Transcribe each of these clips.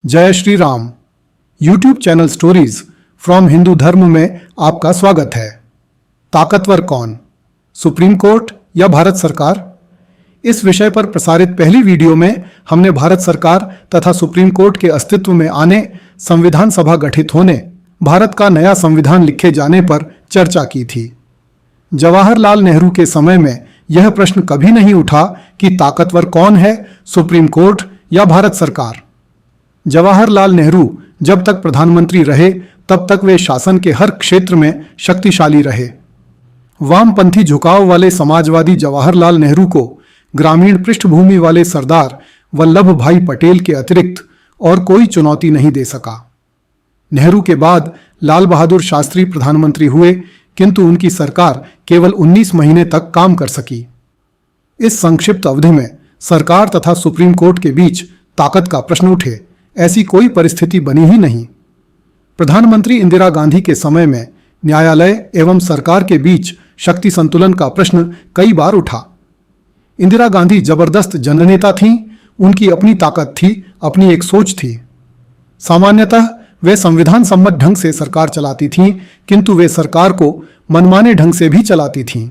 जय Shri Ram. YouTube channel stories from Hindu धर्म में आपका स्वागत है। ताकतवर कौन, सुप्रीम कोर्ट या भारत सरकार? इस विषय पर प्रसारित पहली वीडियो में हमने भारत सरकार तथा सुप्रीम कोर्ट के अस्तित्व में आने, संविधान सभा गठित होने, भारत का नया संविधान लिखे जाने पर चर्चा की थी। जवाहरलाल नेहरू के समय में यह प्रश्न कभी नहीं उठा कि ताकतवर कौन है, सुप्रीम कोर्ट या भारत सरकार। जवाहरलाल नेहरू जब तक प्रधानमंत्री रहे तब तक वे शासन के हर क्षेत्र में शक्तिशाली रहे। वामपंथी झुकाव वाले समाजवादी जवाहरलाल नेहरू को ग्रामीण पृष्ठभूमि वाले सरदार वल्लभ भाई पटेल के अतिरिक्त और कोई चुनौती नहीं दे सका। नेहरू के बाद लाल बहादुर शास्त्री प्रधानमंत्री हुए, किंतु उनकी सरकार केवल 19 महीने तक काम कर सकी। इस संक्षिप्त अवधि में सरकार तथा सुप्रीम कोर्ट के बीच ताकत का प्रश्न उठे, ऐसी कोई परिस्थिति बनी ही नहीं। प्रधानमंत्री इंदिरा गांधी के समय में न्यायालय एवं सरकार के बीच शक्ति संतुलन का प्रश्न कई बार उठा। इंदिरा गांधी जबरदस्त जननेता थीं, उनकी अपनी ताकत थी, अपनी एक सोच थी। सामान्यतः वे संविधान सम्मत ढंग से सरकार चलाती थीं, किंतु वे सरकार को मनमाने ढंग से भी चलाती थीं।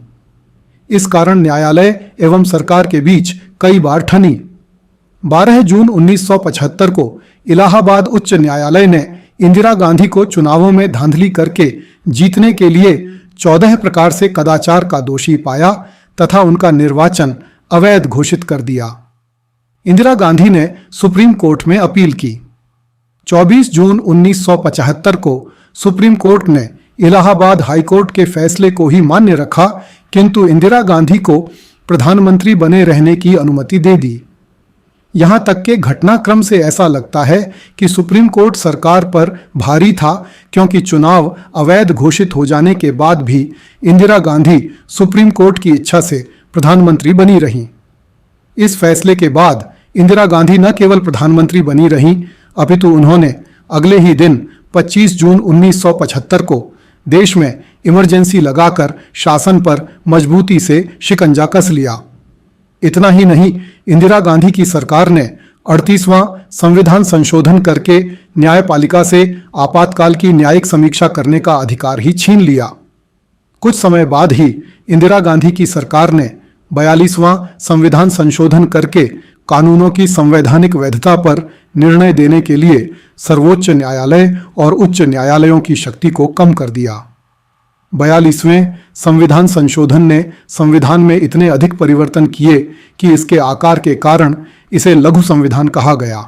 इस कारण न्यायालय एवं सरकार के बीच कई बार ठनी। 12 जून 1975 को इलाहाबाद उच्च न्यायालय ने इंदिरा गांधी को चुनावों में धांधली करके जीतने के लिए 14 प्रकार से कदाचार का दोषी पाया तथा उनका निर्वाचन अवैध घोषित कर दिया। इंदिरा गांधी ने सुप्रीम कोर्ट में अपील की। 24 जून 1975 को सुप्रीम कोर्ट ने इलाहाबाद हाईकोर्ट के फैसले को ही मान्य रखा, किंतु इंदिरा गांधी को प्रधानमंत्री बने रहने की अनुमति दे दी। यहां तक के घटनाक्रम से ऐसा लगता है कि सुप्रीम कोर्ट सरकार पर भारी था, क्योंकि चुनाव अवैध घोषित हो जाने के बाद भी इंदिरा गांधी सुप्रीम कोर्ट की इच्छा से प्रधानमंत्री बनी रहीं। इस फैसले के बाद इंदिरा गांधी न केवल प्रधानमंत्री बनी रहीं, अपितु उन्होंने अगले ही दिन 25 जून 1975 को देश में इमरजेंसी लगाकर शासन पर मजबूती से शिकंजा कस लिया। इतना ही नहीं, इंदिरा गांधी की सरकार ने 38वां संविधान संशोधन करके न्यायपालिका से आपातकाल की न्यायिक समीक्षा करने का अधिकार ही छीन लिया। कुछ समय बाद ही इंदिरा गांधी की सरकार ने 42वां संविधान संशोधन करके कानूनों की संवैधानिक वैधता पर निर्णय देने के लिए सर्वोच्च न्यायालय और उच्च न्यायालयों की शक्ति को कम कर दिया। 42वें संविधान संशोधन ने संविधान में इतने अधिक परिवर्तन किए कि इसके आकार के कारण इसे लघु संविधान कहा गया।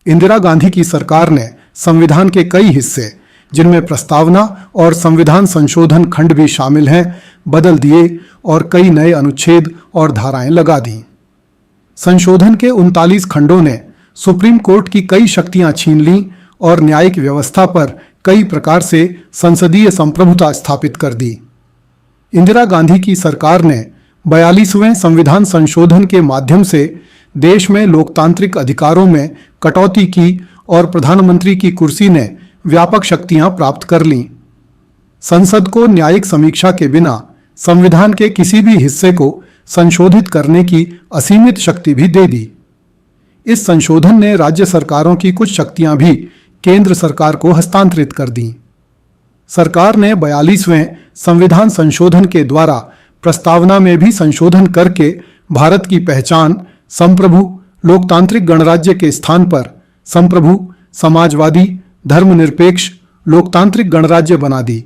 इंदिरा गांधी की सरकार ने संविधान के कई हिस्से, जिनमें प्रस्तावना और संविधान संशोधन खंड भी शामिल हैं, बदल दिए और कई नए अनुच्छेद और धाराएं लगा दी। संशोधन के 39 खंडों ने सुप्रीम कोर्ट की कई शक्तियां छीन लीं और न्यायिक व्यवस्था पर कई प्रकार से संसदीय संप्रभुता स्थापित कर दी। इंदिरा गांधी की सरकार ने 42वें संविधान संशोधन के माध्यम से देश में लोकतांत्रिक अधिकारों में कटौती की और प्रधानमंत्री की कुर्सी ने व्यापक शक्तियां प्राप्त कर लीं। संसद को न्यायिक समीक्षा के बिना संविधान के किसी भी हिस्से को संशोधित करने की असीमित शक्ति भी दे दी। इस संशोधन ने राज्य सरकारों की कुछ शक्तियां भी केंद्र सरकार को हस्तांतरित कर दी। सरकार ने 42वें संविधान संशोधन के द्वारा प्रस्तावना में भी संशोधन करके भारत की पहचान संप्रभु लोकतांत्रिक गणराज्य के स्थान पर संप्रभु समाजवादी धर्मनिरपेक्ष लोकतांत्रिक गणराज्य बना दी।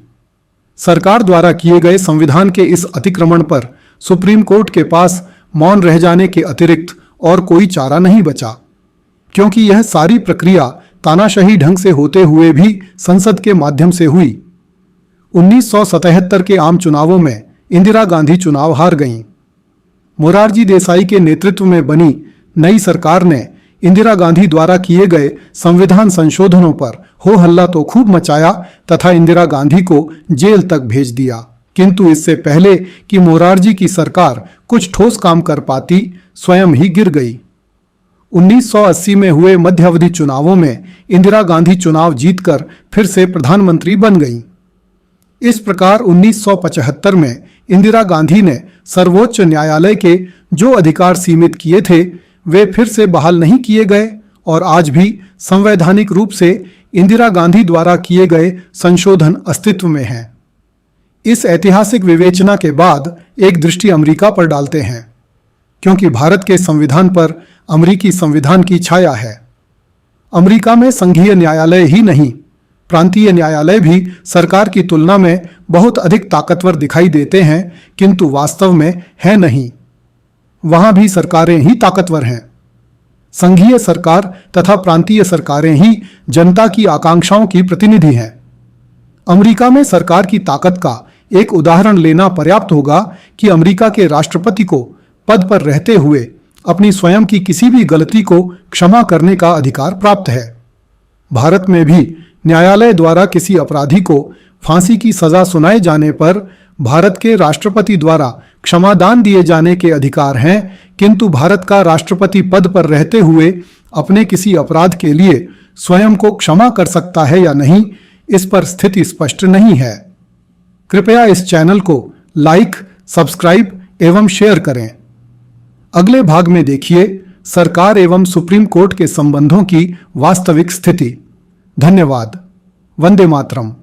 सरकार द्वारा किए गए संविधान के इस अतिक्रमण पर सुप्रीम कोर्ट के पास मौन रह जाने के अतिरिक्त और कोई चारा नहीं बचा, क्योंकि यह सारी प्रक्रिया तानाशाही ढंग से होते हुए भी संसद के माध्यम से हुई। 1977 के आम चुनावों में इंदिरा गांधी चुनाव हार गईं। मोरारजी देसाई के नेतृत्व में बनी नई सरकार ने इंदिरा गांधी द्वारा किए गए संविधान संशोधनों पर हो हल्ला तो खूब मचाया तथा इंदिरा गांधी को जेल तक भेज दिया, किंतु इससे पहले कि मोरारजी की सरकार कुछ ठोस काम कर पाती, स्वयं ही गिर गई। 1980 में हुए मध्यावधि चुनावों में इंदिरा गांधी चुनाव जीतकर फिर से प्रधानमंत्री बन गईं। इस प्रकार 1975 में इंदिरा गांधी ने सर्वोच्च न्यायालय के जो अधिकार सीमित किए थे, वे फिर से बहाल नहीं किए गए और आज भी संवैधानिक रूप से इंदिरा गांधी द्वारा किए गए संशोधन अस्तित्व में हैं। इस ऐतिहासिक विवेचना के बाद एक दृष्टि अमेरिका पर डालते हैं, क्योंकि भारत के संविधान पर अमेरिकी संविधान की छाया है। अमेरिका में संघीय न्यायालय ही नहीं, प्रांतीय न्यायालय भी सरकार की तुलना में बहुत अधिक ताकतवर दिखाई देते हैं, किंतु वास्तव में है नहीं। वहां भी सरकारें ही ताकतवर हैं। संघीय सरकार तथा प्रांतीय सरकारें ही जनता की आकांक्षाओं की प्रतिनिधि हैं। अमेरिका में सरकार की ताकत का एक उदाहरण लेना पर्याप्त होगा कि अमेरिका के राष्ट्रपति को पद पर रहते हुए अपनी स्वयं की किसी भी गलती को क्षमा करने का अधिकार प्राप्त है। भारत में भी न्यायालय द्वारा किसी अपराधी को फांसी की सजा सुनाए जाने पर भारत के राष्ट्रपति द्वारा क्षमादान दिए जाने के अधिकार हैं, किंतु भारत का राष्ट्रपति पद पर रहते हुए अपने किसी अपराध के लिए स्वयं को क्षमा कर सकता है या नहीं, इस पर स्थिति स्पष्ट नहीं है। कृपया इस चैनल को लाइक, सब्सक्राइब एवं शेयर करें। अगले भाग में देखिए सरकार एवं सुप्रीम कोर्ट के संबंधों की वास्तविक स्थिति। धन्यवाद। वंदे मातरम।